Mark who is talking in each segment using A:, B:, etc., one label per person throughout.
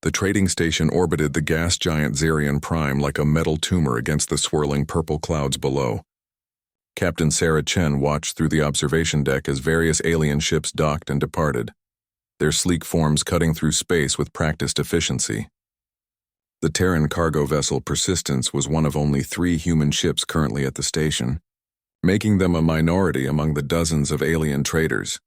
A: The trading station orbited the gas giant Zarian Prime like a metal tumor against the swirling purple clouds below. Captain Sarah Chen watched through the observation deck as various alien ships docked and departed, their sleek forms cutting through space with practiced efficiency. The Terran cargo vessel Persistence was one of only 3 human ships currently at the station, making them a minority among the dozens of alien traders.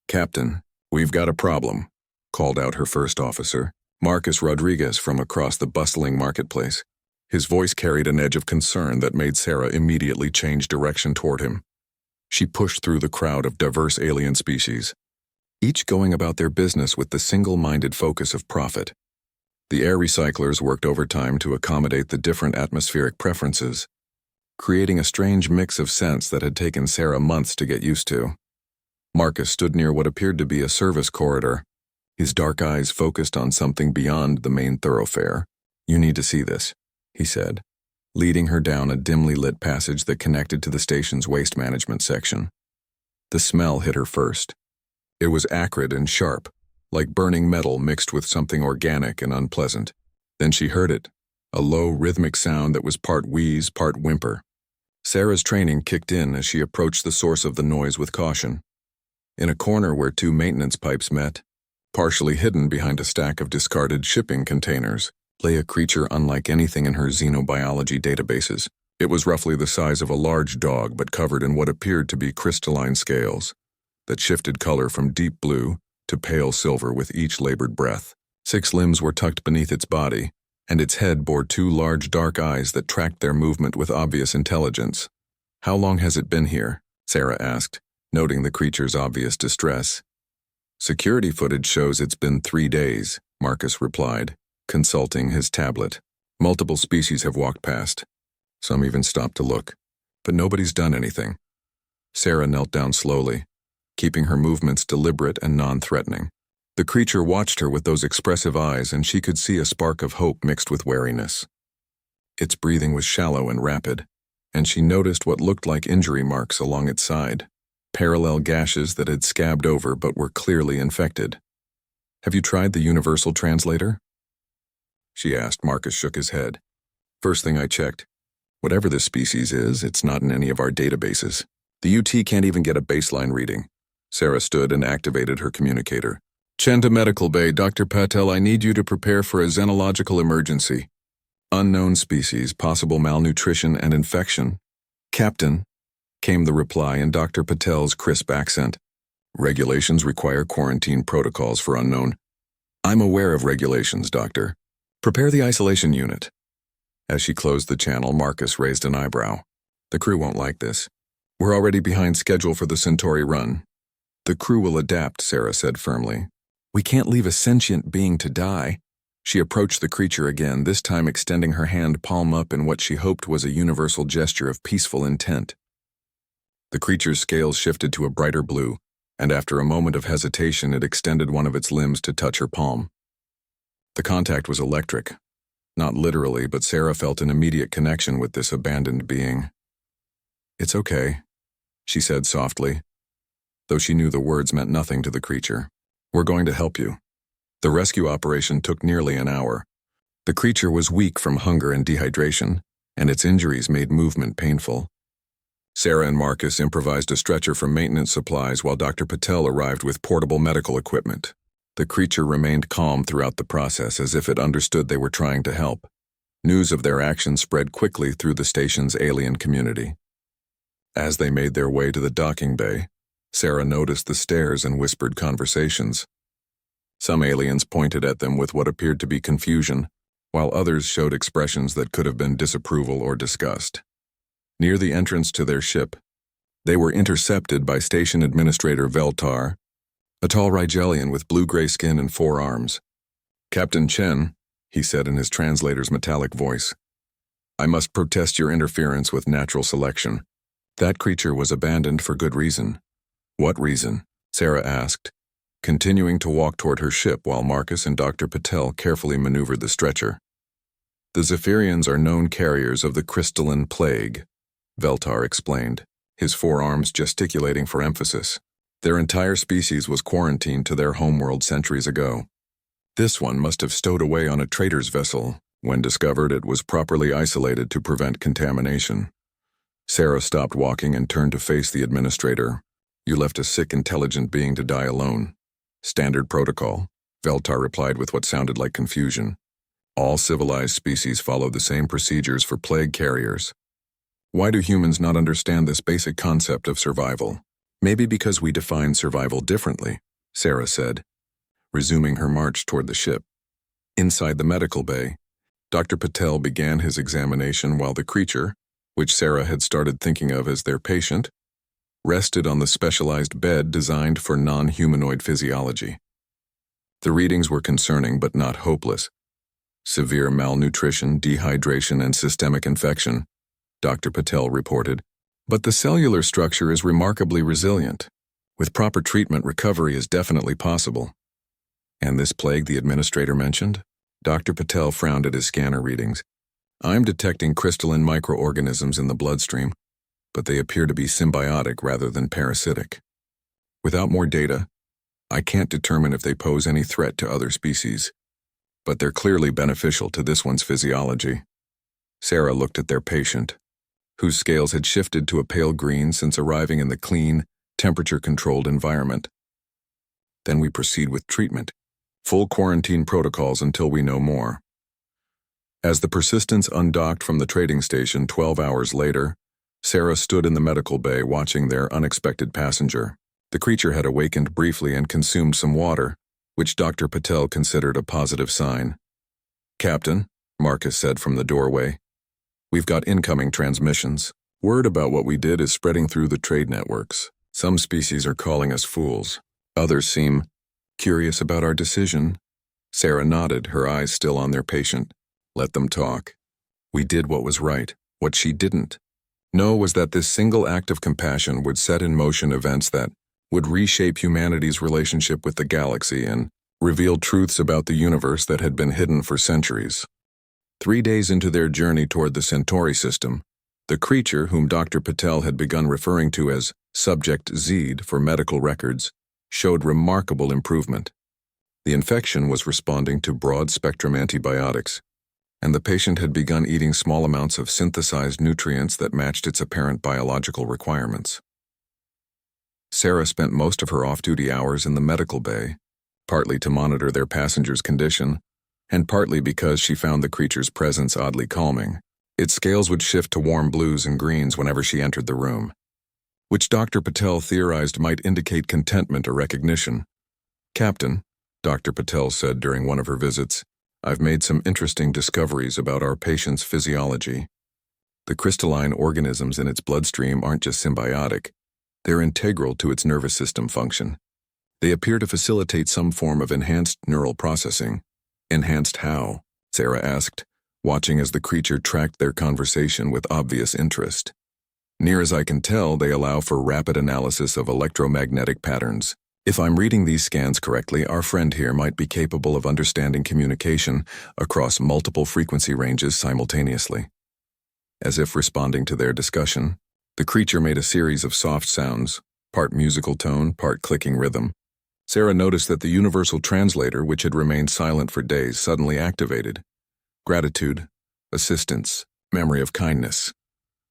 A: "Captain, we've got a problem," called out her first officer, Marcus Rodriguez, from across the bustling marketplace. His voice carried an edge of concern that made Sarah immediately change direction toward him. She pushed through the crowd of diverse alien species, each going about their business with the single-minded focus of profit. The air recyclers worked overtime to accommodate the different atmospheric preferences, creating a strange mix of scents that had taken Sarah months to get used to. Marcus stood near what appeared to be a service corridor, his dark eyes focused on something beyond the main thoroughfare. "You need to see this," he said, leading her down a dimly lit passage that connected to the station's waste management section. The smell hit her first. It was acrid and sharp, like burning metal mixed with something organic and unpleasant. Then she heard it, a low, rhythmic sound that was part wheeze, part whimper. Sarah's training kicked in as she approached the source of the noise with caution. In a corner where 2 maintenance pipes met, partially hidden behind a stack of discarded shipping containers, lay a creature unlike anything in her xenobiology databases. It was roughly the size of a large dog, but covered in what appeared to be crystalline scales that shifted color from deep blue to pale silver with each labored breath. 6 limbs were tucked beneath its body, and its head bore 2 large dark eyes that tracked their movement with obvious intelligence. "How long has it been here?" Sarah asked, noting the creature's obvious distress. "Security footage shows it's been 3 days, Marcus replied, consulting his tablet. "Multiple species have walked past. Some even stopped to look, but nobody's done anything." Sarah knelt down slowly, keeping her movements deliberate and non-threatening. The creature watched her with those expressive eyes, and she could see a spark of hope mixed with wariness. Its breathing was shallow and rapid, and she noticed what looked like injury marks along its side, parallel gashes that had scabbed over but were clearly infected. "Have you tried the universal translator?" she asked. Marcus shook his head. "First thing I checked. Whatever this species is, it's not in any of our databases. The UT can't even get a baseline reading." Sarah stood and activated her communicator. "Chen to Medical Bay, Dr. Patel, I need you to prepare for a xenological emergency. Unknown species, possible malnutrition and infection." "Captain," came the reply in Dr. Patel's crisp accent. "Regulations require quarantine protocols for unknown." "I'm aware of regulations, Doctor. Prepare the isolation unit." As she closed the channel, Marcus raised an eyebrow. "The crew won't like this. We're already behind schedule for the Centauri run." "The crew will adapt," Sarah said firmly. "We can't leave a sentient being to die." She approached the creature again, this time extending her hand palm up in what she hoped was a universal gesture of peaceful intent. The creature's scales shifted to a brighter blue, and after a moment of hesitation, it extended one of its limbs to touch her palm. The contact was electric. Not literally, but Sarah felt an immediate connection with this abandoned being. "It's okay," she said softly, though she knew the words meant nothing to the creature. "We're going to help you." The rescue operation took nearly an hour. The creature was weak from hunger and dehydration, and its injuries made movement painful. Sarah and Marcus improvised a stretcher for maintenance supplies while Dr. Patel arrived with portable medical equipment. The creature remained calm throughout the process, as if it understood they were trying to help. News of their actions spread quickly through the station's alien community. As they made their way to the docking bay, Sarah noticed the stares and whispered conversations. Some aliens pointed at them with what appeared to be confusion, while others showed expressions that could have been disapproval or disgust. Near the entrance to their ship, they were intercepted by Station Administrator Veltar, a tall Rigelian with blue-gray skin and 4 arms. "Captain Chen," he said in his translator's metallic voice, "I must protest your interference with natural selection. That creature was abandoned for good reason." "What reason?" Sarah asked, continuing to walk toward her ship while Marcus and Dr. Patel carefully maneuvered the stretcher. "The Zephyrians are known carriers of the crystalline plague," Veltar explained, his 4 arms gesticulating for emphasis. "Their entire species was quarantined to their homeworld centuries ago. This one must have stowed away on a trader's vessel. When discovered, it was properly isolated to prevent contamination. Sarah stopped walking and turned to face the administrator. You left a sick, intelligent being to die alone. Standard protocol, Veltar replied with what sounded like confusion. All civilized species follow the same procedures for plague carriers. Why do humans not understand this basic concept of survival? Maybe because we define survival differently, Sarah said, resuming her march toward the ship. Inside the medical bay, Dr. Patel began his examination while the creature, which Sarah had started thinking of as their patient, rested on the specialized bed designed for non-humanoid physiology. The readings were concerning but not hopeless. Severe malnutrition, dehydration, and systemic infection, Dr. Patel reported. But the cellular structure is remarkably resilient. With proper treatment, recovery is definitely possible. And this plague the administrator mentioned? Dr. Patel frowned at his scanner readings. I'm detecting crystalline microorganisms in the bloodstream, but they appear to be symbiotic rather than parasitic. Without more data, I can't determine if they pose any threat to other species, but they're clearly beneficial to this one's physiology. Sarah looked at their patient, whose scales had shifted to a pale green since arriving in the clean, temperature-controlled environment. Then we proceed with treatment. Full quarantine protocols until we know more. As the Persistence undocked from the trading station 12 hours later, Sarah stood in the medical bay watching their unexpected passenger. The creature had awakened briefly and consumed some water, which Dr. Patel considered a positive sign. "Captain," Marcus said from the doorway, "we've got incoming transmissions. Word about what we did is spreading through the trade networks. Some species are calling us fools. Others seem curious about our decision." Sarah nodded, her eyes still on their patient. "Let them talk. We did what was right. What she didn't know was that this single act of compassion would set in motion events that would reshape humanity's relationship with the galaxy and reveal truths about the universe that had been hidden for centuries." 3 days into their journey toward the Centauri system, the creature whom Dr. Patel had begun referring to as Subject Zed for medical records showed remarkable improvement. The infection was responding to broad-spectrum antibiotics, and the patient had begun eating small amounts of synthesized nutrients that matched its apparent biological requirements. Sarah spent most of her off-duty hours in the medical bay, partly to monitor their passenger's condition, and partly because she found the creature's presence oddly calming. Its scales would shift to warm blues and greens whenever she entered the room, which Dr. Patel theorized might indicate contentment or recognition. "Captain," Dr. Patel said during one of her visits, "I've made some interesting discoveries about our patient's physiology. The crystalline organisms in its bloodstream aren't just symbiotic, they're integral to its nervous system function. They appear to facilitate some form of enhanced neural processing." "Enhanced how?" Sarah asked, watching as the creature tracked their conversation with obvious interest. "Near as I can tell, they allow for rapid analysis of electromagnetic patterns. If I'm reading these scans correctly, our friend here might be capable of understanding communication across multiple frequency ranges simultaneously." As if responding to their discussion, the creature made a series of soft sounds, part musical tone, part clicking rhythm. Sarah noticed that the universal translator, which had remained silent for days, suddenly activated. "Gratitude, assistance, memory of kindness,"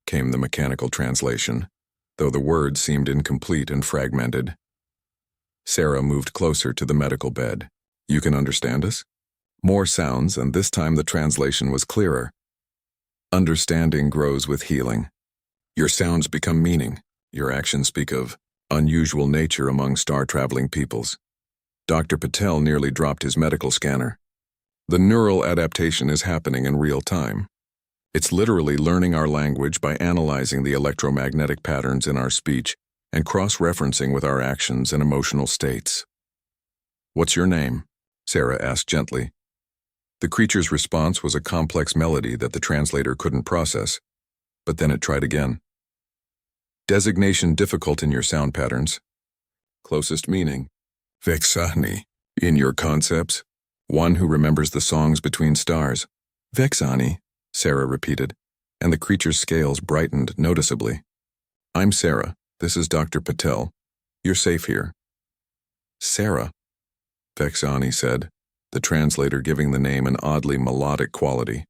A: came the mechanical translation, though the words seemed incomplete and fragmented. Sarah moved closer to the medical bed. "You can understand us?" More sounds, and this time the translation was clearer. "Understanding grows with healing. Your sounds become meaning. Your actions speak of unusual nature among star-traveling peoples." Dr. Patel nearly dropped his medical scanner. "The neural adaptation is happening in real time. It's literally learning our language by analyzing the electromagnetic patterns in our speech and cross-referencing with our actions and emotional states." "What's your name?" Sarah asked gently. The creature's response was a complex melody that the translator couldn't process, but then it tried again. "Designation difficult in your sound patterns. Closest meaning, Vexani. In your concepts, one who remembers the songs between stars." "Vexani," Sarah repeated, and the creature's scales brightened noticeably. "I'm Sarah. This is Dr. Patel. You're safe here." "Sarah," Vexani said, the translator giving the name an oddly melodic quality.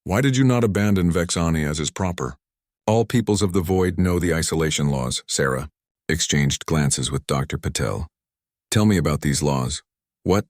A: Why did you not abandon Vexani as is proper? All peoples of the void know the isolation laws, Sarah exchanged glances with Dr. Patel. Tell me about these laws. What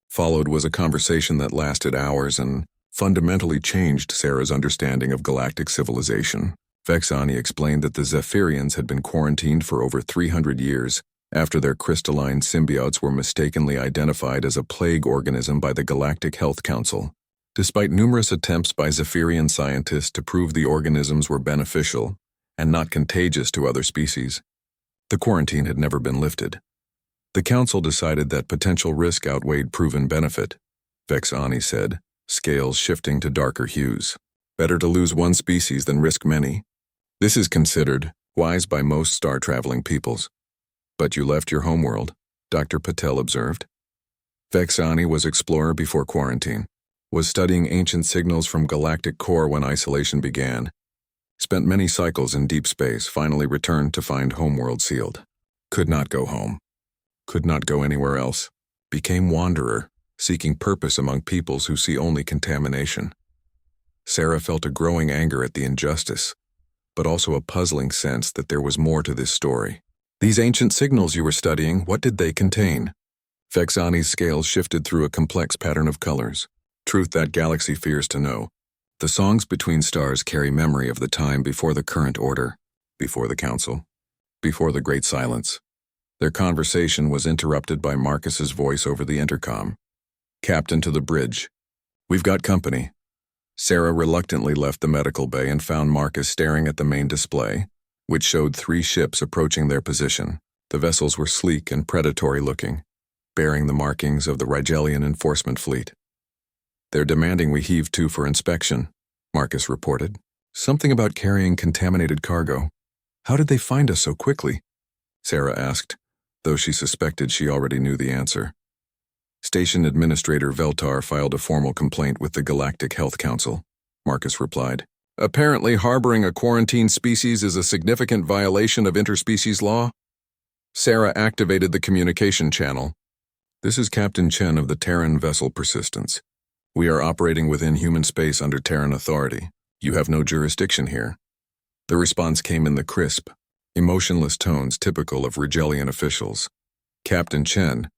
A: followed was a conversation that lasted hours and fundamentally changed Sarah's understanding of galactic civilization. Vexani explained that the Zephyrians had been quarantined for over 300 years after their crystalline symbiotes were mistakenly identified as a plague organism by the Galactic Health Council. Despite numerous attempts by Zephyrian scientists to prove the organisms were beneficial and not contagious to other species, the quarantine had never been lifted. The council decided that potential risk outweighed proven benefit, Vexani said, scales shifting to darker hues. Better to lose one species than risk many. This is considered wise by most star-traveling peoples. But you left your homeworld, Dr. Patel observed. Vexani was explorer before quarantine, was studying ancient signals from galactic core when isolation began, spent many cycles in deep space, finally returned to find homeworld sealed. Could not go home. Could not go anywhere else. Became wanderer, seeking purpose among peoples who see only contamination. Sarah felt a growing anger at the injustice, but also a puzzling sense that there was more to this story. These ancient signals you were studying, what did they contain? Vexani's scales shifted through a complex pattern of colors. Truth that galaxy fears to know. The songs between stars carry memory of the time before the current order, before the council, before the great silence. Their conversation was interrupted by Marcus's voice over the intercom. Captain to the bridge. We've got company. Sarah reluctantly left the medical bay and found Marcus staring at the main display, which showed 3 ships approaching their position. The vessels were sleek and predatory-looking, bearing the markings of the Rigelian enforcement fleet. They're demanding we heave to for inspection, Marcus reported. Something about carrying contaminated cargo. How did they find us so quickly? Sarah asked, though she suspected she already knew the answer. Station Administrator Veltar filed a formal complaint with the Galactic Health Council, Marcus replied. Apparently harboring a quarantined species is a significant violation of interspecies law. Sarah activated the communication channel. This is Captain Chen of the Terran vessel Persistence. We are operating within human space under Terran authority. You have no jurisdiction here. The response came in the crisp, emotionless tones typical of Rigelian officials. Captain Chen,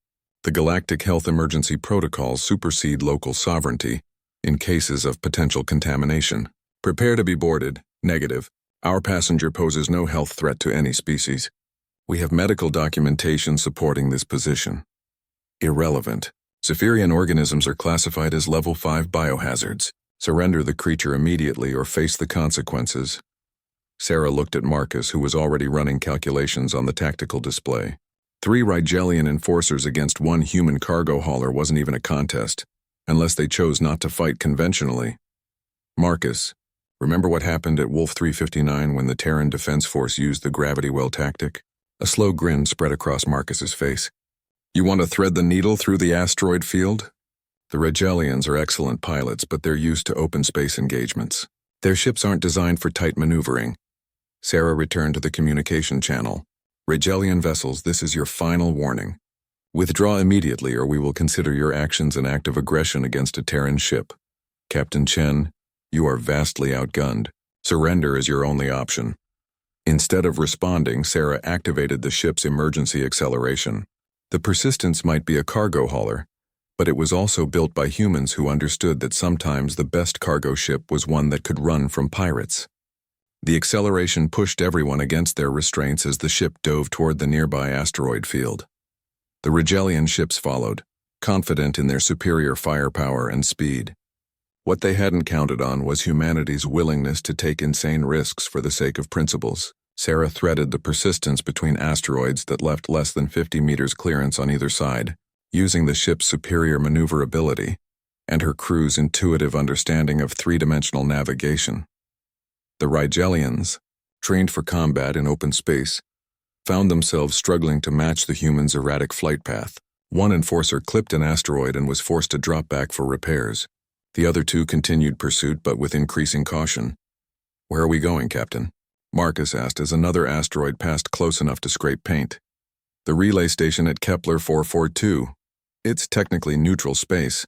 A: the Galactic Health Emergency Protocols supersede local sovereignty in cases of potential contamination. Prepare to be boarded. Negative. Our passenger poses no health threat to any species. We have medical documentation supporting this position. Irrelevant. Zephyrian organisms are classified as level 5 biohazards. Surrender the creature immediately or face the consequences. Sarah looked at Marcus, who was already running calculations on the tactical display. 3 Rigelian enforcers against 1 human cargo hauler wasn't even a contest, unless they chose not to fight conventionally. Marcus, remember what happened at Wolf 359 when the Terran Defense Force used the gravity well tactic? A slow grin spread across Marcus's face. You want to thread the needle through the asteroid field? The Rigelians are excellent pilots, but they're used to open space engagements. Their ships aren't designed for tight maneuvering. Sarah returned to the communication channel. Rigelian vessels, this is your final warning. Withdraw immediately or we will consider your actions an act of aggression against a Terran ship. Captain Chen, you are vastly outgunned. Surrender is your only option. Instead of responding, Sarah activated the ship's emergency acceleration. The Persistence might be a cargo hauler, but it was also built by humans who understood that sometimes the best cargo ship was one that could run from pirates. The acceleration pushed everyone against their restraints as the ship dove toward the nearby asteroid field. The Rigelian ships followed, confident in their superior firepower and speed. What they hadn't counted on was humanity's willingness to take insane risks for the sake of principles. Sarah threaded the Persistence between asteroids that left less than 50 meters clearance on either side, using the ship's superior maneuverability and her crew's intuitive understanding of 3-dimensional navigation. The Rigelians, trained for combat in open space, found themselves struggling to match the humans' erratic flight path. One enforcer clipped an asteroid and was forced to drop back for repairs. The other 2 continued pursuit, but with increasing caution. Where are we going, Captain? Marcus asked as another asteroid passed close enough to scrape paint. The relay station at Kepler 442. It's technically neutral space,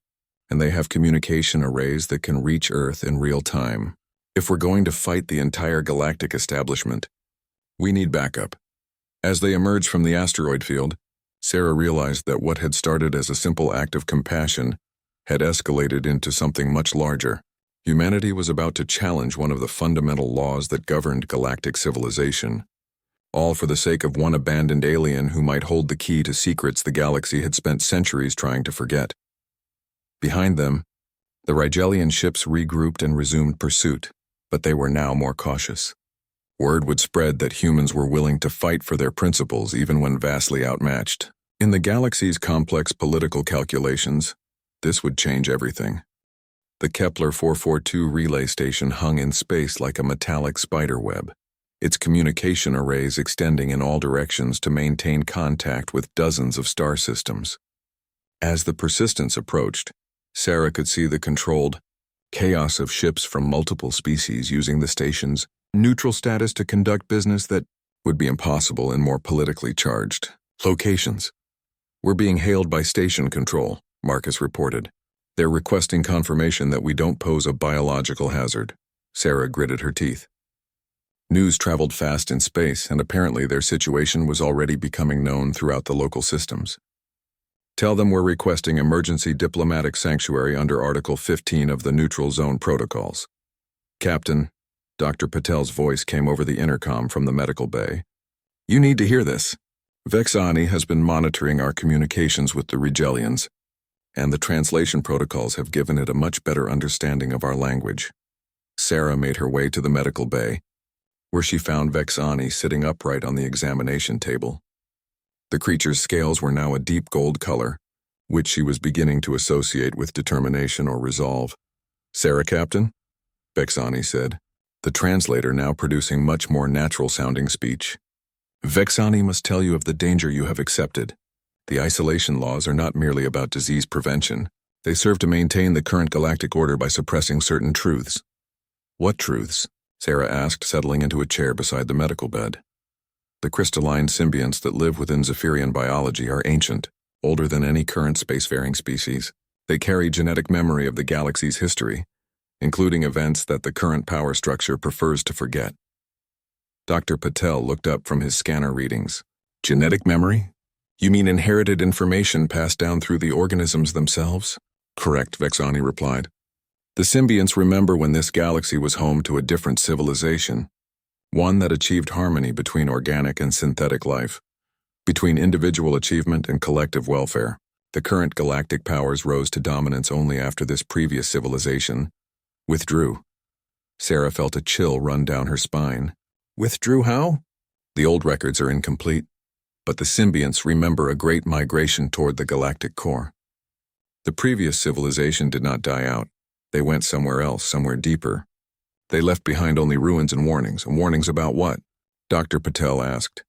A: and they have communication arrays that can reach Earth in real time. If we're going to fight the entire galactic establishment, we need backup. As they emerged from the asteroid field, Sarah realized that what had started as a simple act of compassion had escalated into something much larger. Humanity was about to challenge one of the fundamental laws that governed galactic civilization, all for the sake of one abandoned alien who might hold the key to secrets the galaxy had spent centuries trying to forget. Behind them, the Rigelian ships regrouped and resumed pursuit, but they were now more cautious. Word would spread that humans were willing to fight for their principles even when vastly outmatched. In the galaxy's complex political calculations, this would change everything. The Kepler 442 relay station hung in space like a metallic spiderweb, its communication arrays extending in all directions to maintain contact with dozens of star systems. As the Persistence approached, Sarah could see the controlled chaos of ships from multiple species using the station's neutral status to conduct business that would be impossible in more politically charged locations. "We're being hailed by station control," Marcus reported. "They're requesting confirmation that we don't pose a biological hazard." Sarah gritted her teeth. News traveled fast in space, and apparently their situation was already becoming known throughout the local systems. "Tell them we're requesting emergency diplomatic sanctuary under Article 15 of the Neutral Zone Protocols." "Captain," Dr. Patel's voice came over the intercom from the medical bay. "You need to hear this. Vexani has been monitoring our communications with the Rigelians, and the translation protocols have given it a much better understanding of our language." Sarah made her way to the medical bay, where she found Vexani sitting upright on the examination table. The creature's scales were now a deep gold color, which she was beginning to associate with determination or resolve. "Sarah, Captain?" Vexani said, the translator now producing much more natural-sounding speech. "Vexani must tell you of the danger you have accepted. The isolation laws are not merely about disease prevention. They serve to maintain the current galactic order by suppressing certain truths." "What truths?" Sarah asked, settling into a chair beside the medical bed. "The crystalline symbionts that live within Zephyrian biology are ancient, older than any current spacefaring species. They carry genetic memory of the galaxy's history, including events that the current power structure prefers to forget." Dr. Patel looked up from his scanner readings. "Genetic memory? You mean inherited information passed down through the organisms themselves?" "Correct," Vexani replied. "The symbionts remember when this galaxy was home to a different civilization, one that achieved harmony between organic and synthetic life, between individual achievement and collective welfare. The current galactic powers rose to dominance only after this previous civilization withdrew." Sarah felt a chill run down her spine. "Withdrew how?" "The old records are incomplete, but the symbionts remember a great migration toward the galactic core. The previous civilization did not die out. They went somewhere else, somewhere deeper. They left behind only ruins and warnings. And warnings about what?" Dr. Patel asked.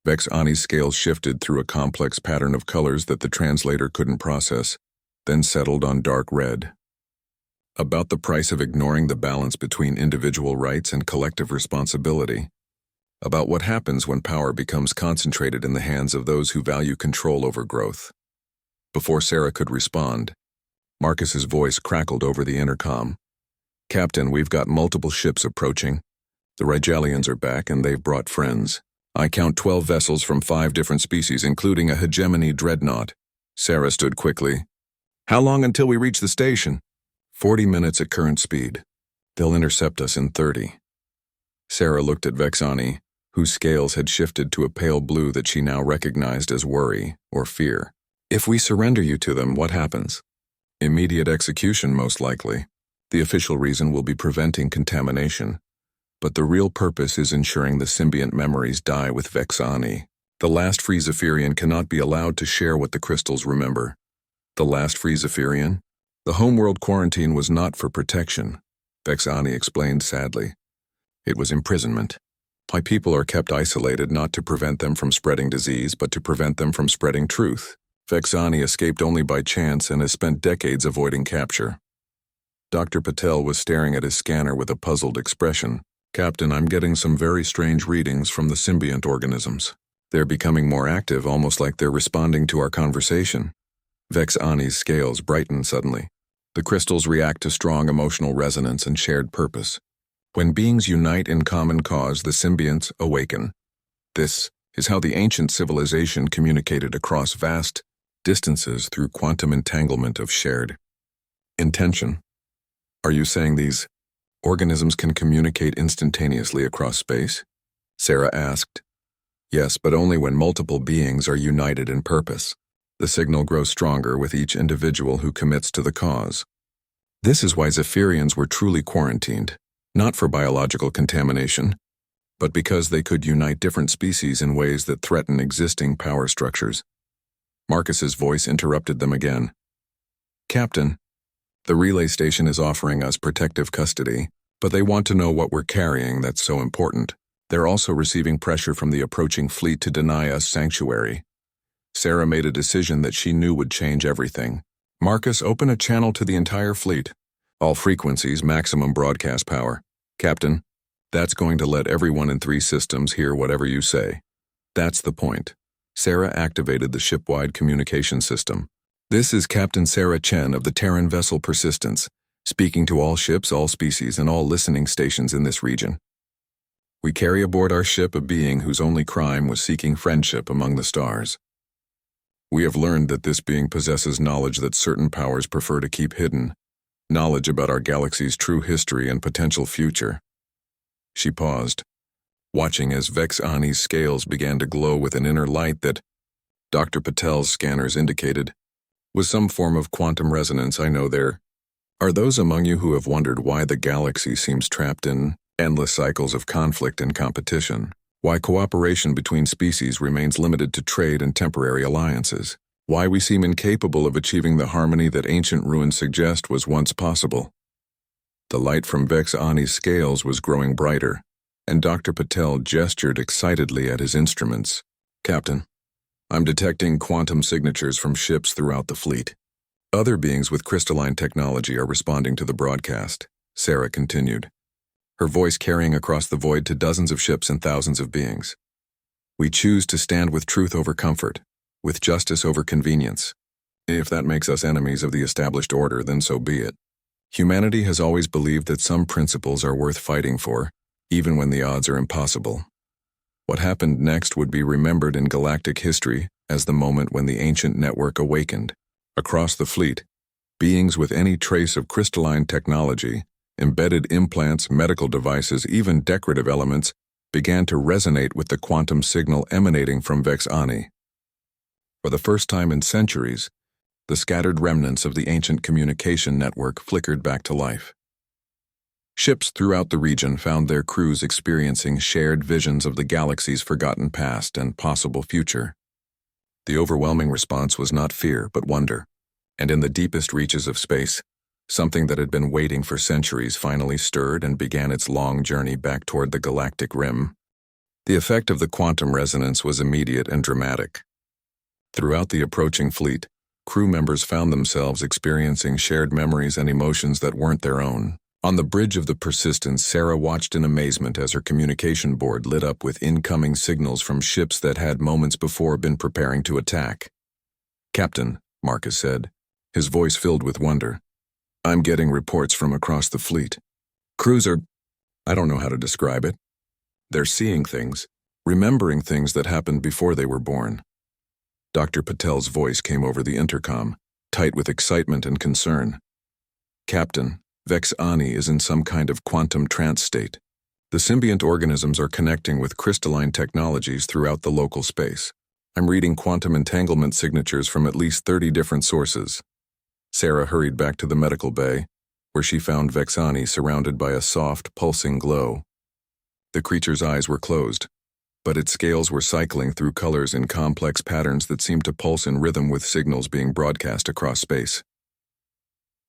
A: Vexani's scales shifted through a complex pattern of colors that the translator couldn't process, then settled on dark red. "About the price of ignoring the balance between individual rights and collective responsibility. About what happens when power becomes concentrated in the hands of those who value control over growth." Before Sarah could respond, Marcus's voice crackled over the intercom. "Captain, we've got multiple ships approaching. The Rigelians are back, and they've brought friends. I count 12 vessels from 5 different species, including a hegemony dreadnought." Sarah stood quickly. "How long until we reach the station?" 40 minutes at current speed. They'll intercept us in 30. Sarah looked at Vexani, whose scales had shifted to a pale blue that she now recognized as worry or fear. "If we surrender you to them, what happens?" "Immediate execution, most likely. The official reason will be preventing contamination, but the real purpose is ensuring the symbiont memories die with Vexani. The last free Zephyrian cannot be allowed to share what the crystals remember." "The last free Zephyrian?" "The homeworld quarantine was not for protection," Vexani explained sadly. "It was imprisonment. My people are kept isolated not to prevent them from spreading disease, but to prevent them from spreading truth. Vexani escaped only by chance and has spent decades avoiding capture." Dr. Patel was staring at his scanner with a puzzled expression. "Captain, I'm getting some very strange readings from the symbiont organisms. They're becoming more active, almost like they're responding to our conversation." Vex Ani's scales brighten suddenly. The crystals react to strong emotional resonance and shared purpose. When beings unite in common cause, the symbionts awaken. This is how the ancient civilization communicated across vast distances through quantum entanglement of shared intention. Are you saying these organisms can communicate instantaneously across space? Sarah asked. Yes, but only when multiple beings are united in purpose. The signal grows stronger with each individual who commits to the cause. This is why Zephyrians were truly quarantined, not for biological contamination, but because they could unite different species in ways that threaten existing power structures. Marcus's voice interrupted them again. Captain, the relay station is offering us protective custody, but they want to know what we're carrying that's so important. They're also receiving pressure from the approaching fleet to deny us sanctuary. Sarah made a decision that she knew would change everything. Marcus, open a channel to the entire fleet. All frequencies, maximum broadcast power. Captain, that's going to let everyone in 3 systems hear whatever you say. That's the point. Sarah activated the ship-wide communication system. This is Captain Sarah Chen of the Terran vessel Persistence, speaking to all ships, all species, and all listening stations in this region. We carry aboard our ship a being whose only crime was seeking friendship among the stars. We have learned that this being possesses knowledge that certain powers prefer to keep hidden, knowledge about our galaxy's true history and potential future. She paused, watching as Vex Ani's scales began to glow with an inner light that, Dr. Patel's scanners indicated, was some form of quantum resonance. I know there are those among you who have wondered why the galaxy seems trapped in endless cycles of conflict and competition, why cooperation between species remains limited to trade and temporary alliances, why we seem incapable of achieving the harmony that ancient ruins suggest was once possible. The light from Vex Ani's scales was growing brighter, and Dr. Patel gestured excitedly at his instruments. Captain, I'm detecting quantum signatures from ships throughout the fleet. Other beings with crystalline technology are responding to the broadcast, Sarah continued, her voice carrying across the void to dozens of ships and thousands of beings. We choose to stand with truth over comfort, with justice over convenience. If that makes us enemies of the established order, then so be it. Humanity has always believed that some principles are worth fighting for, even when the odds are impossible. What happened next would be remembered in galactic history as the moment when the ancient network awakened. Across the fleet, beings with any trace of crystalline technology, embedded implants, medical devices, even decorative elements, began to resonate with the quantum signal emanating from Vex Ani. For the first time in centuries, the scattered remnants of the ancient communication network flickered back to life. Ships throughout the region found their crews experiencing shared visions of the galaxy's forgotten past and possible future. The overwhelming response was not fear, but wonder, and in the deepest reaches of space, something that had been waiting for centuries finally stirred and began its long journey back toward the galactic rim. The effect of the quantum resonance was immediate and dramatic. Throughout the approaching fleet, crew members found themselves experiencing shared memories and emotions that weren't their own. On the bridge of the Persistence, Sarah watched in amazement as her communication board lit up with incoming signals from ships that had moments before been preparing to attack. Captain, Marcus said, his voice filled with wonder. I'm getting reports from across the fleet. Crews are, I don't know how to describe it. They're seeing things, remembering things that happened before they were born. Dr. Patel's voice came over the intercom, tight with excitement and concern. Captain, Vex Ani is in some kind of quantum trance state. The symbiont organisms are connecting with crystalline technologies throughout the local space. I'm reading quantum entanglement signatures from at least 30 different sources. Sarah hurried back to the medical bay, where she found Vex Ani surrounded by a soft, pulsing glow. The creature's eyes were closed, but its scales were cycling through colors in complex patterns that seemed to pulse in rhythm with signals being broadcast across space.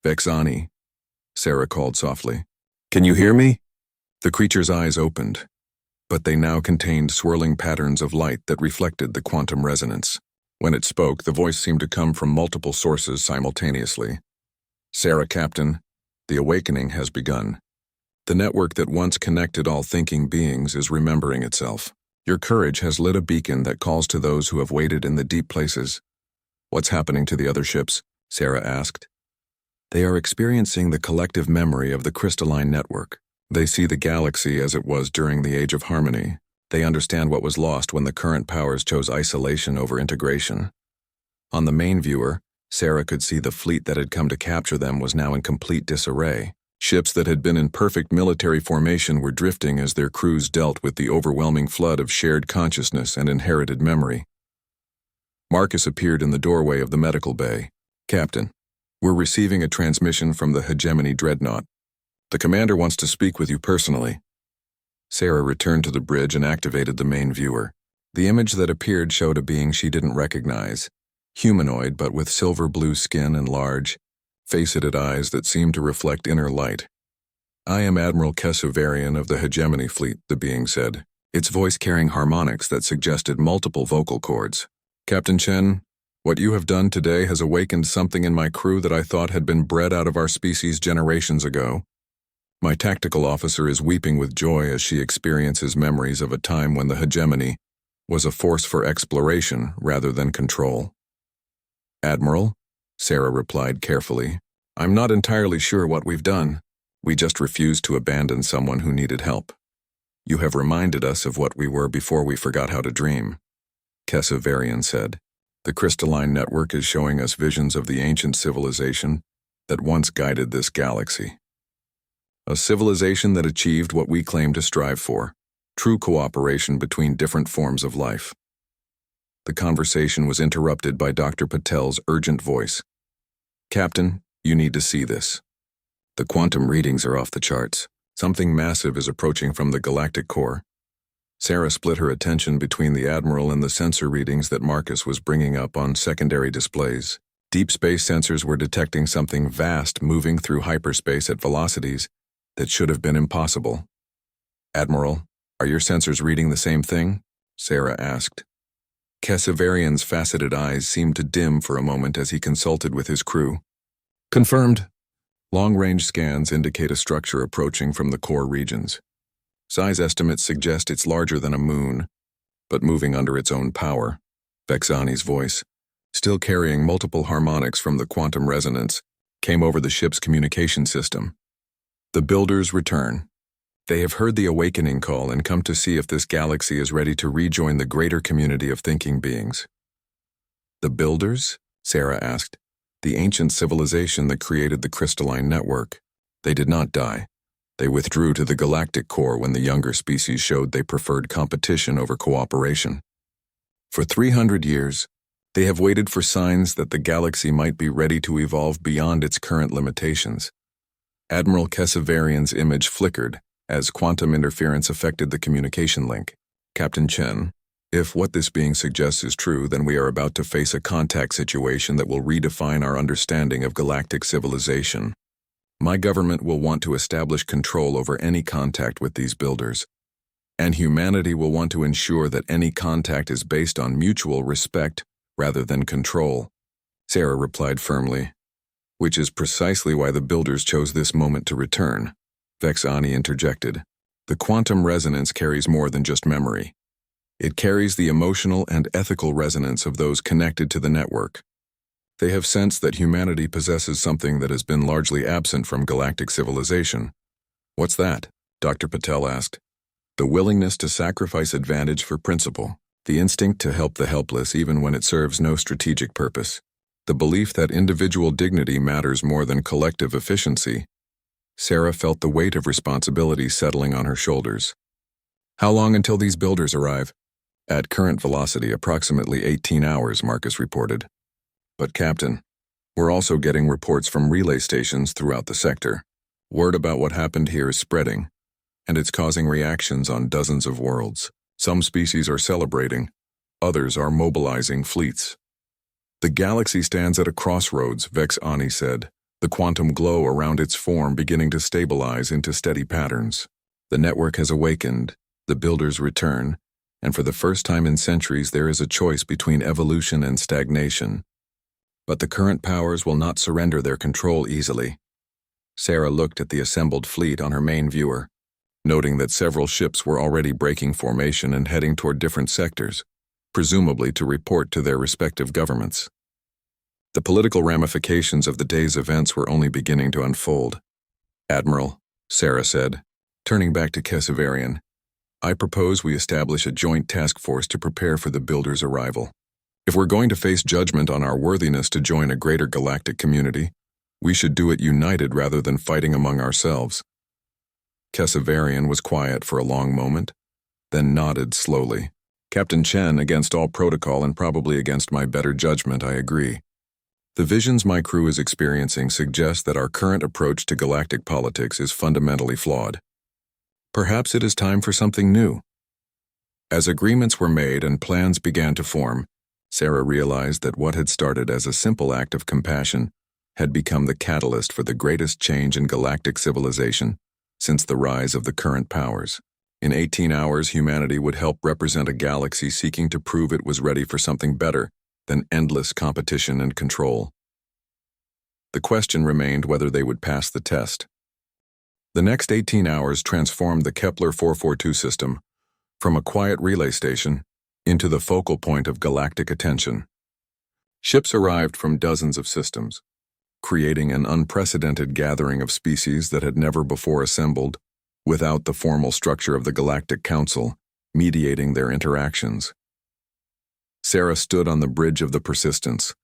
A: Vex Ani, Sarah called softly. Can you hear me? The creature's eyes opened, but they now contained swirling patterns of light that reflected the quantum resonance. When it spoke, the voice seemed to come from multiple sources simultaneously. Sarah, Captain, the awakening has begun. The network that once connected all thinking beings is remembering itself. Your courage has lit a beacon that calls to those who have waited in the deep places. What's happening to the other ships? Sarah asked. They are experiencing the collective memory of the crystalline network. They see the galaxy as it was during the Age of Harmony. They understand what was lost when the current powers chose isolation over integration. On the main viewer, Sarah could see the fleet that had come to capture them was now in complete disarray. Ships that had been in perfect military formation were drifting as their crews dealt with the overwhelming flood of shared consciousness and inherited memory. Marcus appeared in the doorway of the medical bay. Captain, we're receiving a transmission from the Hegemony Dreadnought. The commander wants to speak with you personally. Sarah returned to the bridge and activated the main viewer. The image that appeared showed a being she didn't recognize. Humanoid, but with silver blue skin and large, faceted eyes that seemed to reflect inner light. I am Admiral Kesavarian of the Hegemony Fleet, the being said, its voice carrying harmonics that suggested multiple vocal cords. Captain Chen, what you have done today has awakened something in my crew that I thought had been bred out of our species generations ago. My tactical officer is weeping with joy as she experiences memories of a time when the Hegemony was a force for exploration rather than control. Admiral, Sarah replied carefully, I'm not entirely sure what we've done. We just refused to abandon someone who needed help. You have reminded us of what we were before we forgot how to dream. Kesavarian said, the crystalline network is showing us visions of the ancient civilization that once guided this galaxy. A civilization that achieved what we claim to strive for, true cooperation between different forms of life. The conversation was interrupted by Dr. Patel's urgent voice. Captain, you need to see this. The quantum readings are off the charts. Something massive is approaching from the galactic core. Sarah split her attention between the Admiral and the sensor readings that Marcus was bringing up on secondary displays. Deep space sensors were detecting something vast moving through hyperspace at velocities that should have been impossible. Admiral, are your sensors reading the same thing? Sarah asked. Kesavarian's faceted eyes seemed to dim for a moment as he consulted with his crew. Confirmed. Long-range scans indicate a structure approaching from the core regions. Size estimates suggest it's larger than a moon, but moving under its own power. Vexani's voice, still carrying multiple harmonics from the quantum resonance, came over the ship's communication system. The builders return. They have heard the awakening call and come to see if this galaxy is ready to rejoin the greater community of thinking beings. The builders? Sarah asked. The ancient civilization that created the crystalline network. They did not die. They withdrew to the galactic core when the younger species showed they preferred competition over cooperation. For 300 years, they have waited for signs that the galaxy might be ready to evolve beyond its current limitations. Admiral Kesavarian's image flickered as quantum interference affected the communication link. Captain Chen, if what this being suggests is true, then we are about to face a contact situation that will redefine our understanding of galactic civilization. My government will want to establish control over any contact with these builders, and humanity will want to ensure that any contact is based on mutual respect rather than control. Sarah replied firmly, which is precisely why the builders chose this moment to return. Vexani interjected. The quantum resonance carries more than just memory. It carries the emotional and ethical resonance of those connected to the network. They have sensed that humanity possesses something that has been largely absent from galactic civilization. What's that? Dr. Patel asked. The willingness to sacrifice advantage for principle. The instinct to help the helpless even when it serves no strategic purpose. The belief that individual dignity matters more than collective efficiency. Sarah felt the weight of responsibility settling on her shoulders. How long until these builders arrive? At current velocity, approximately 18 hours, Marcus reported. But Captain, we're also getting reports from relay stations throughout the sector. Word about what happened here is spreading, and it's causing reactions on dozens of worlds. Some species are celebrating, others are mobilizing fleets. The galaxy stands at a crossroads, Vexani said, the quantum glow around its form beginning to stabilize into steady patterns. The network has awakened, the builders return, and for the first time in centuries there is a choice between evolution and stagnation. But the current powers will not surrender their control easily. Sarah looked at the assembled fleet on her main viewer, noting that several ships were already breaking formation and heading toward different sectors, presumably to report to their respective governments. The political ramifications of the day's events were only beginning to unfold. "Admiral," Sarah said, turning back to Kesavarian, "I propose we establish a joint task force to prepare for the Builders' arrival. If we're going to face judgment on our worthiness to join a greater galactic community, we should do it united rather than fighting among ourselves." Kesavarian was quiet for a long moment, then nodded slowly. "Captain Chen, against all protocol and probably against my better judgment, I agree. The visions my crew is experiencing suggest that our current approach to galactic politics is fundamentally flawed. Perhaps it is time for something new." As agreements were made and plans began to form, Sarah realized that what had started as a simple act of compassion had become the catalyst for the greatest change in galactic civilization since the rise of the current powers. In 18 hours, humanity would help represent a galaxy seeking to prove it was ready for something better than endless competition and control. The question remained whether they would pass the test. The next 18 hours transformed the Kepler 442 system from a quiet relay station into the focal point of galactic attention. Ships arrived from dozens of systems, creating an unprecedented gathering of species that had never before assembled without the formal structure of the Galactic Council mediating their interactions. Sarah stood on the bridge of the Persistence,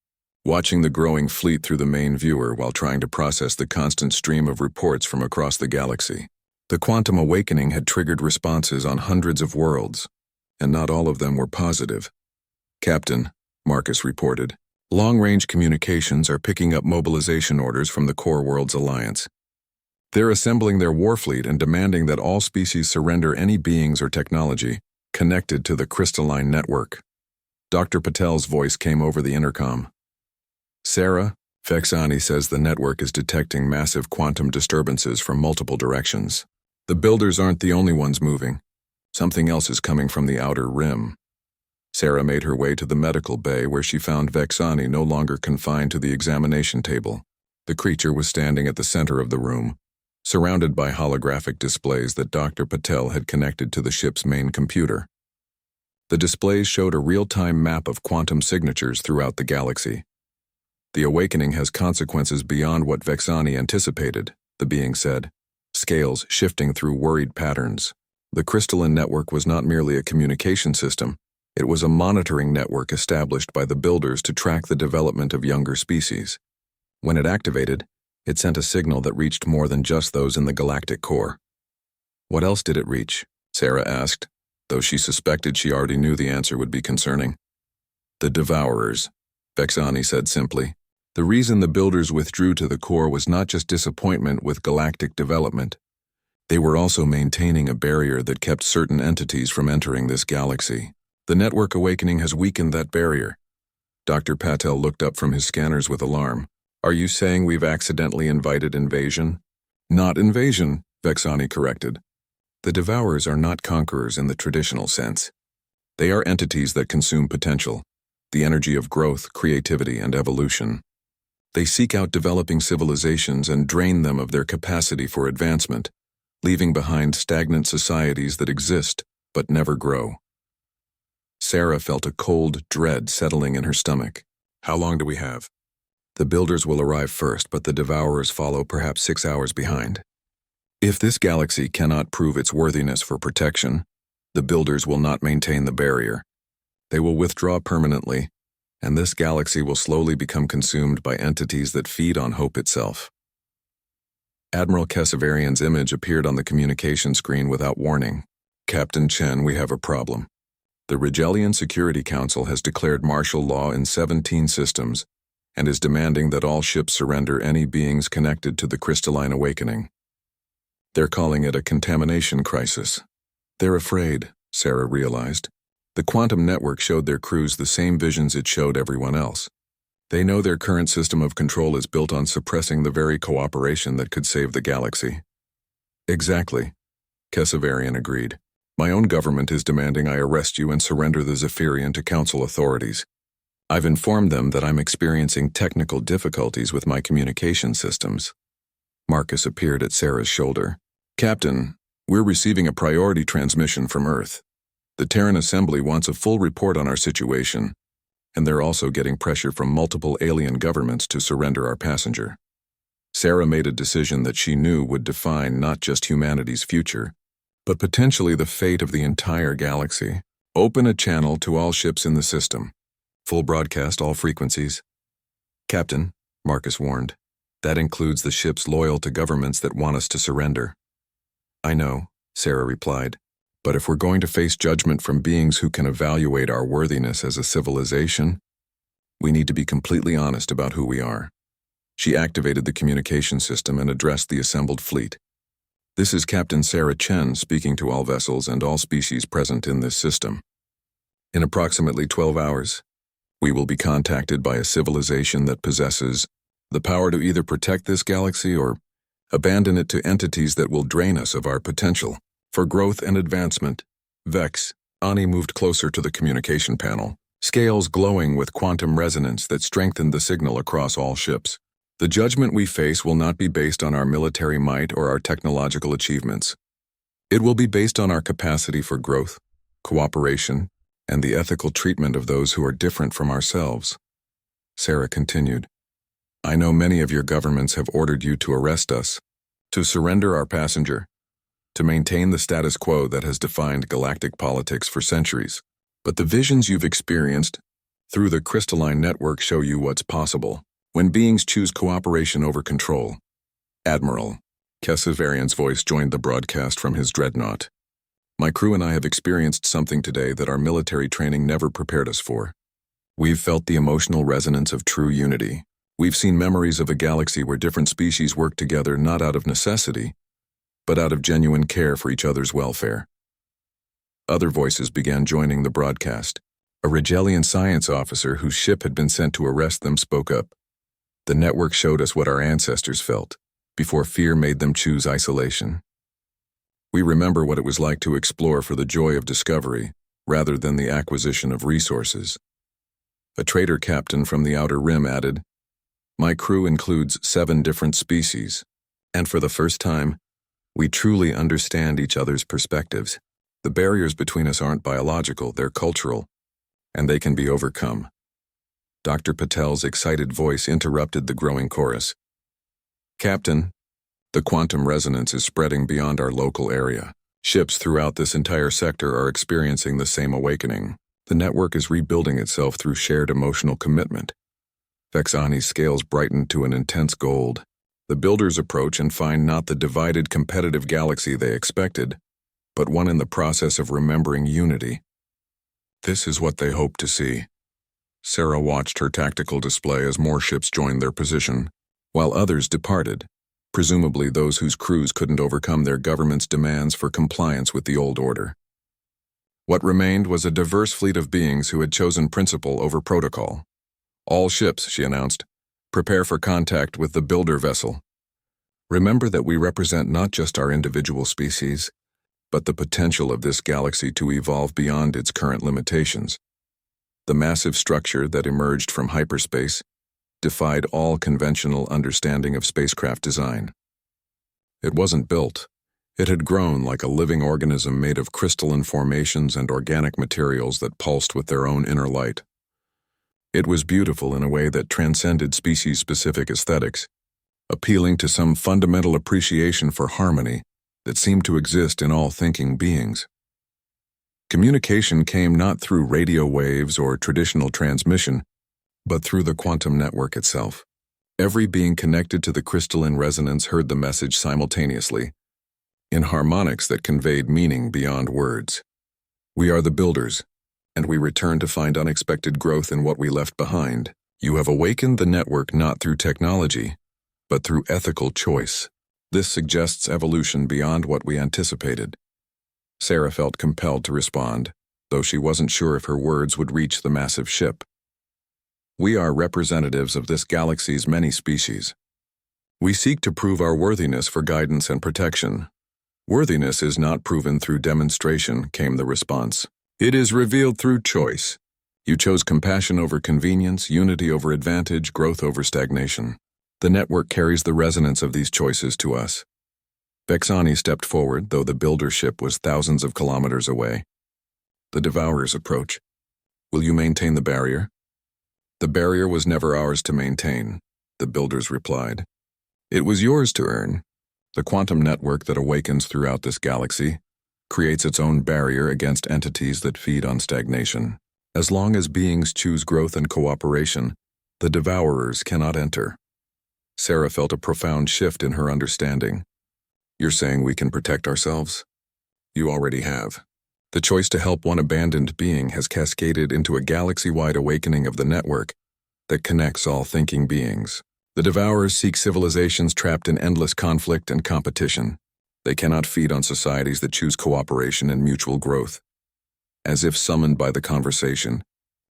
A: watching the growing fleet through the main viewer while trying to process the constant stream of reports from across the galaxy. The quantum awakening had triggered responses on hundreds of worlds, and not all of them were positive. "Captain," Marcus reported, "long-range communications are picking up mobilization orders from the Core Worlds Alliance. They're assembling their warfleet and demanding that all species surrender any beings or technology connected to the crystalline network." Dr. Patel's voice came over the intercom. "Sarah, Vexani says the network is detecting massive quantum disturbances from multiple directions. The Builders aren't the only ones moving. Something else is coming from the outer rim." Sarah made her way to the medical bay where she found Vexani no longer confined to the examination table. The creature was standing at the center of the room, surrounded by holographic displays that Dr. Patel had connected to the ship's main computer. The displays showed a real-time map of quantum signatures throughout the galaxy. "The awakening has consequences beyond what Vexani anticipated," the being said, scales shifting through worried patterns. The crystalline network was not merely a communication system, it was a monitoring network established by the Builders to track the development of younger species. When it activated, it sent a signal that reached more than just those in the galactic core. "What else did it reach?" Sarah asked, though she suspected she already knew the answer would be concerning. "The Devourers," Vexani said simply. The reason the Builders withdrew to the core was not just disappointment with galactic development. They were also maintaining a barrier that kept certain entities from entering this galaxy. The network awakening has weakened that barrier. Dr. Patel looked up from his scanners with alarm. "Are you saying we've accidentally invited invasion?" "Not invasion," Vexani corrected. "The Devourers are not conquerors in the traditional sense. They are entities that consume potential, the energy of growth, creativity, and evolution. They seek out developing civilizations and drain them of their capacity for advancement, leaving behind stagnant societies that exist but never grow." Sarah felt a cold dread settling in her stomach. "How long do we have?" "The Builders will arrive first, but the Devourers follow perhaps 6 hours behind. If this galaxy cannot prove its worthiness for protection, the Builders will not maintain the barrier. They will withdraw permanently, and this galaxy will slowly become consumed by entities that feed on hope itself." Admiral Kesavarian's image appeared on the communication screen without warning. "Captain Chen, we have a problem. The Rigelian Security Council has declared martial law in 17 systems and is demanding that all ships surrender any beings connected to the crystalline awakening. They're calling it a contamination crisis. They're afraid," Sarah realized. The quantum network showed their crews the same visions it showed everyone else. They know their current system of control is built on suppressing the very cooperation that could save the galaxy. "Exactly," Kesavarian agreed. "My own government is demanding I arrest you and surrender the Zephyrian to council authorities. I've informed them that I'm experiencing technical difficulties with my communication systems." Marcus appeared at Sarah's shoulder. "Captain, we're receiving a priority transmission from Earth. The Terran Assembly wants a full report on our situation, and they're also getting pressure from multiple alien governments to surrender our passenger. Sarah made a decision that she knew would define not just humanity's future, but potentially the fate of the entire galaxy. Open a channel to all ships in the system. Full broadcast all frequencies. Captain, Marcus warned, that includes the ships loyal to governments that want us to surrender. I know, Sarah replied, but if we're going to face judgment from beings who can evaluate our worthiness as a civilization, we need to be completely honest about who we are. She activated the communication system and addressed the assembled fleet. This is Captain Sarah Chen speaking to all vessels and all species present in this system. In approximately 12 hours, we will be contacted by a civilization that possesses the power to either protect this galaxy or abandon it to entities that will drain us of our potential for growth and advancement. Vex, Ani moved closer to the communication panel, scales glowing with quantum resonance that strengthened the signal across all ships. The judgment we face will not be based on our military might or our technological achievements. It will be based on our capacity for growth, cooperation, and the ethical treatment of those who are different from ourselves. Sarah continued, I know many of your governments have ordered you to arrest us, to surrender our passenger, to maintain the status quo that has defined galactic politics for centuries. But the visions you've experienced through the crystalline network show you what's possible when beings choose cooperation over control. Admiral, Kesavarian's voice joined the broadcast from his dreadnought. My crew and I have experienced something today that our military training never prepared us for. We've felt the emotional resonance of true unity. We've seen memories of a galaxy where different species work together not out of necessity, but out of genuine care for each other's welfare. Other voices began joining the broadcast. A Rigelian science officer whose ship had been sent to arrest them spoke up. The network showed us what our ancestors felt, before fear made them choose isolation. We remember what it was like to explore for the joy of discovery, rather than the acquisition of resources. A trader captain from the Outer Rim added, My crew includes 7 different species, and for the first time, we truly understand each other's perspectives. The barriers between us aren't biological, they're cultural, and they can be overcome. Dr. Patel's excited voice interrupted the growing chorus. Captain, the quantum resonance is spreading beyond our local area. Ships throughout this entire sector are experiencing the same awakening. The network is rebuilding itself through shared emotional commitment. Vexani's scales brightened to an intense gold. The builders approach and find not the divided competitive galaxy they expected, but one in the process of remembering unity. This is what they hope to see. Sarah watched her tactical display as more ships joined their position, while others departed, presumably those whose crews couldn't overcome their government's demands for compliance with the old order. What remained was a diverse fleet of beings who had chosen principle over protocol. All ships, she announced, prepare for contact with the builder vessel. Remember that we represent not just our individual species, but the potential of this galaxy to evolve beyond its current limitations. The massive structure that emerged from hyperspace defied all conventional understanding of spacecraft design. It wasn't built. It had grown like a living organism made of crystalline formations and organic materials that pulsed with their own inner light. It was beautiful in a way that transcended species-specific aesthetics, appealing to some fundamental appreciation for harmony that seemed to exist in all thinking beings. Communication came not through radio waves or traditional transmission, but through the quantum network itself. Every being connected to the crystalline resonance heard the message simultaneously, in harmonics that conveyed meaning beyond words. We are the builders, and we return to find unexpected growth in what we left behind. You have awakened the network not through technology, but through ethical choice. This suggests evolution beyond what we anticipated. Sarah felt compelled to respond, though she wasn't sure if her words would reach the massive ship. We are representatives of this galaxy's many species. We seek to prove our worthiness for guidance and protection. Worthiness is not proven through demonstration, came the response. It is revealed through choice. You chose compassion over convenience, unity over advantage, growth over stagnation. The network carries the resonance of these choices to us. Vexani stepped forward, though the builder ship was thousands of kilometers away. The Devourers approach. Will you maintain the barrier? The barrier was never ours to maintain, the builders replied. It was yours to earn. The quantum network that awakens throughout this galaxy creates its own barrier against entities that feed on stagnation. As long as beings choose growth and cooperation, the devourers cannot enter. Sarah felt a profound shift in her understanding. You're saying we can protect ourselves? You already have. The choice to help one abandoned being has cascaded into a galaxy-wide awakening of the network that connects all thinking beings. The devourers seek civilizations trapped in endless conflict and competition. They cannot feed on societies that choose cooperation and mutual growth. As if summoned by the conversation,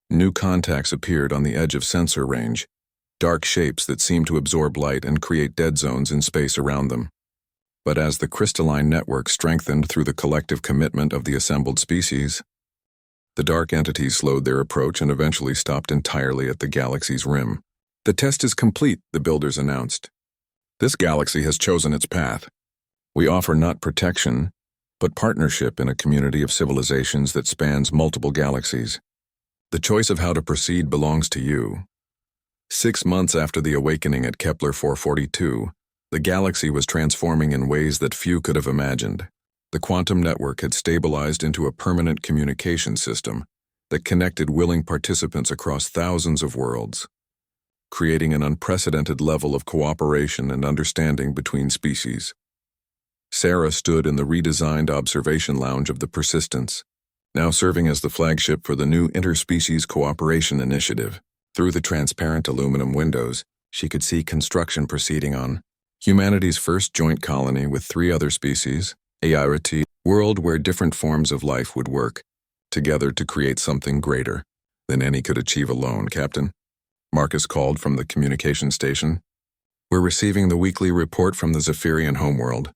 A: new contacts appeared on the edge of sensor range, dark shapes that seem to absorb light and create dead zones in space around them. But as the crystalline network strengthened through the collective commitment of the assembled species, the dark entities slowed their approach and eventually stopped entirely at the galaxy's rim. The test is complete, the builders announced. This galaxy has chosen its path. We offer not protection, but partnership in a community of civilizations that spans multiple galaxies. The choice of how to proceed belongs to you. 6 months after the awakening at Kepler 442, the galaxy was transforming in ways that few could have imagined. The quantum network had stabilized into a permanent communication system that connected willing participants across thousands of worlds, creating an unprecedented level of cooperation and understanding between species. Sarah stood in the redesigned observation lounge of the Persistence, now serving as the flagship for the new Interspecies Cooperation Initiative. Through the transparent aluminum windows, she could see construction proceeding on humanity's first joint colony with 3 other species, a world where different forms of life would work together to create something greater than any could achieve alone, Captain. Marcus called from the communication station. We're receiving the weekly report from the Zephyrian homeworld.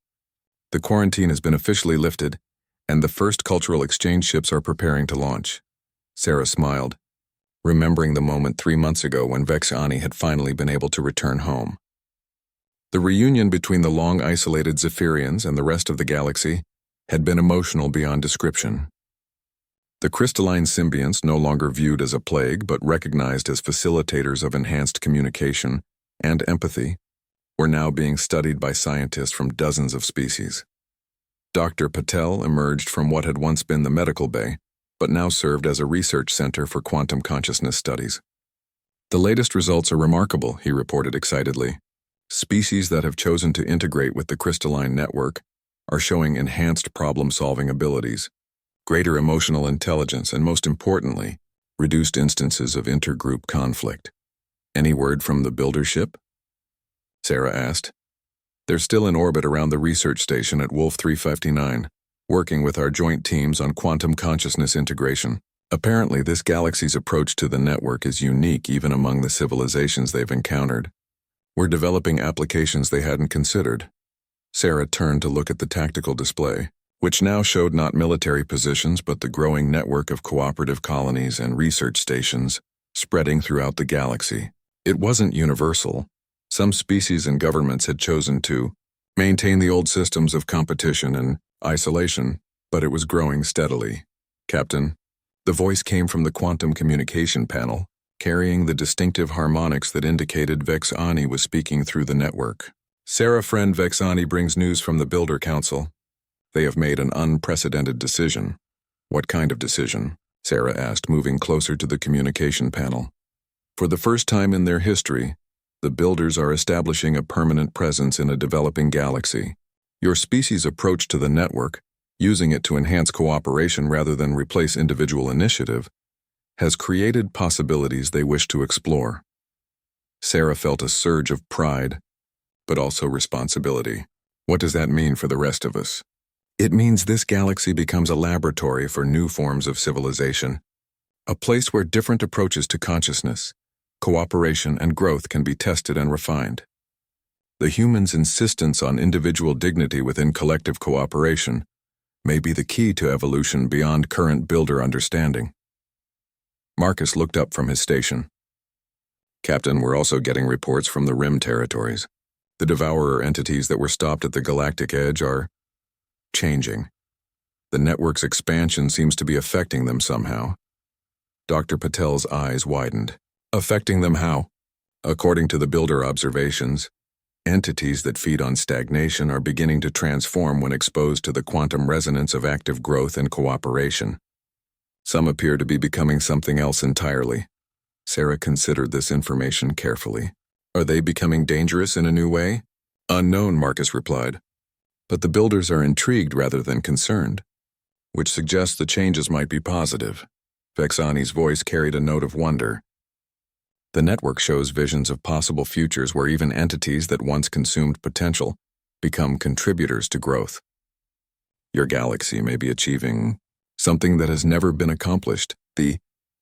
A: The quarantine has been officially lifted, and the first cultural exchange ships are preparing to launch. Sarah smiled, remembering the moment 3 months ago when Vexani had finally been able to return home. The reunion between the long-isolated Zephyrians and the rest of the galaxy had been emotional beyond description. The crystalline symbionts, no longer viewed as a plague but recognized as facilitators of enhanced communication and empathy, were now being studied by scientists from dozens of species. Dr. Patel emerged from what had once been the medical bay, but now served as a research center for quantum consciousness studies. The latest results are remarkable, he reported excitedly. Species that have chosen to integrate with the crystalline network are showing enhanced problem-solving abilities, greater emotional intelligence, and most importantly, reduced instances of intergroup conflict. Any word from the builder ship? Sarah asked. They're still in orbit around the research station at Wolf 359, working with our joint teams on quantum consciousness integration. Apparently, this galaxy's approach to the network is unique even among the civilizations they've encountered. We're developing applications they hadn't considered. Sarah turned to look at the tactical display, which now showed not military positions but the growing network of cooperative colonies and research stations spreading throughout the galaxy. It wasn't universal. Some species and governments had chosen to maintain the old systems of competition and isolation, but it was growing steadily. Captain, the voice came from the quantum communication panel, carrying the distinctive harmonics that indicated Vexani was speaking through the network. Sarah friend Vexani brings news from the Builder Council. They have made an unprecedented decision. What kind of decision? Sarah asked, moving closer to the communication panel. For the first time in their history, the Builders are establishing a permanent presence in a developing galaxy. Your species' approach to the network, using it to enhance cooperation rather than replace individual initiative, has created possibilities they wish to explore. Sarah felt a surge of pride, but also responsibility. What does that mean for the rest of us? It means this galaxy becomes a laboratory for new forms of civilization, a place where different approaches to consciousness, cooperation, and growth can be tested and refined. The humans' insistence on individual dignity within collective cooperation may be the key to evolution beyond current builder understanding. Marcus looked up from his station. Captain, we're also getting reports from the Rim territories. The Devourer entities that were stopped at the Galactic Edge are changing. The network's expansion seems to be affecting them somehow. Dr. Patel's eyes widened. Affecting them how? According to the builder observations, entities that feed on stagnation are beginning to transform when exposed to the quantum resonance of active growth and cooperation. Some appear to be becoming something else entirely. Sarah considered this information carefully. Are they becoming dangerous in a new way? Unknown, Marcus replied. But the builders are intrigued rather than concerned, which suggests the changes might be positive. Vexani's voice carried a note of wonder. The network shows visions of possible futures where even entities that once consumed potential become contributors to growth. Your galaxy may be achieving something that has never been accomplished, the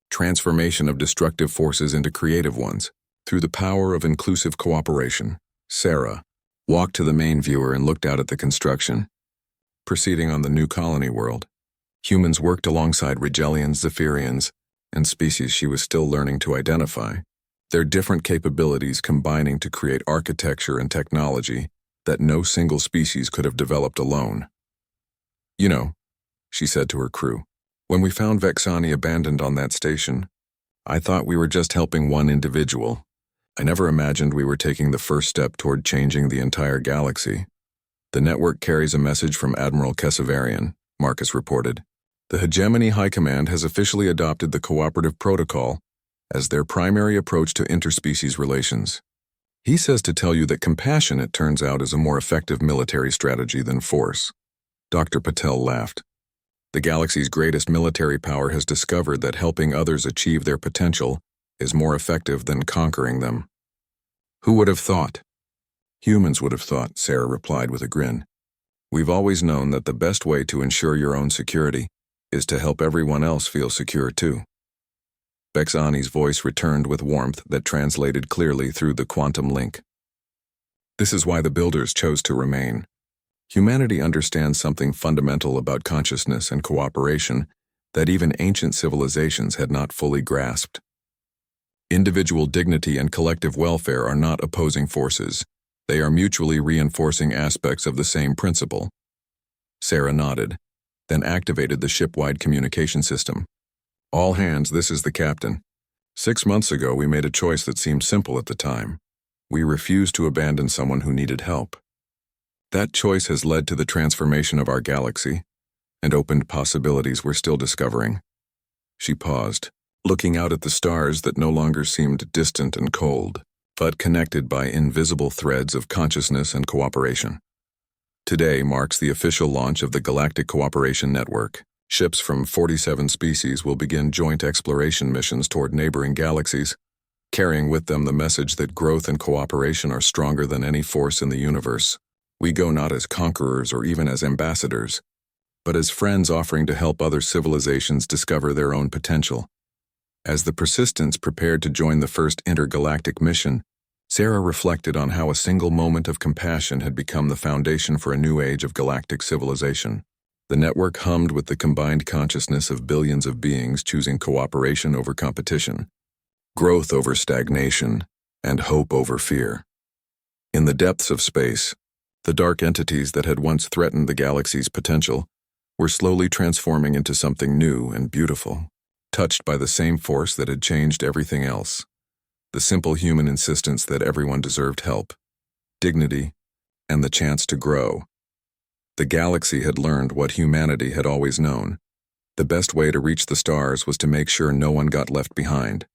A: transformation of destructive forces into creative ones, through the power of inclusive cooperation. Sarah walked to the main viewer and looked out at the construction. Proceeding on the new colony world, humans worked alongside Rigelians, Zephyrians, and species she was still learning to identify, their different capabilities combining to create architecture and technology that no single species could have developed alone. You know, she said to her crew, when we found Vexani abandoned on that station, I thought we were just helping one individual. I never imagined we were taking the first step toward changing the entire galaxy. The network carries a message from Admiral Kesavarian, Marcus reported. The Hegemony High Command has officially adopted the cooperative protocol as their primary approach to interspecies relations. He says to tell you that compassion, it turns out, is a more effective military strategy than force. Dr. Patel laughed. The galaxy's greatest military power has discovered that helping others achieve their potential is more effective than conquering them. Who would have thought? Humans would have thought, Sarah replied with a grin. We've always known that the best way to ensure your own security is to help everyone else feel secure too. Vexani's voice returned with warmth that translated clearly through the quantum link. This is why the builders chose to remain. Humanity understands something fundamental about consciousness and cooperation that even ancient civilizations had not fully grasped. Individual dignity and collective welfare are not opposing forces. They are mutually reinforcing aspects of the same principle. Sarah nodded, then activated the ship-wide communication system. All hands, this is the captain. 6 months ago, we made a choice that seemed simple at the time. We refused to abandon someone who needed help. That choice has led to the transformation of our galaxy and opened possibilities we're still discovering. She paused, looking out at the stars that no longer seemed distant and cold, but connected by invisible threads of consciousness and cooperation. Today marks the official launch of the Galactic Cooperation Network. Ships from 47 species will begin joint exploration missions toward neighboring galaxies, carrying with them the message that growth and cooperation are stronger than any force in the universe. We go not as conquerors or even as ambassadors, but as friends offering to help other civilizations discover their own potential. As the Persistence prepared to join the first intergalactic mission, Sarah reflected on how a single moment of compassion had become the foundation for a new age of galactic civilization. The network hummed with the combined consciousness of billions of beings choosing cooperation over competition, growth over stagnation, and hope over fear. In the depths of space, the dark entities that had once threatened the galaxy's potential were slowly transforming into something new and beautiful, touched by the same force that had changed everything else. The simple human insistence that everyone deserved help, dignity, and the chance to grow. The galaxy had learned what humanity had always known. The best way to reach the stars was to make sure no one got left behind.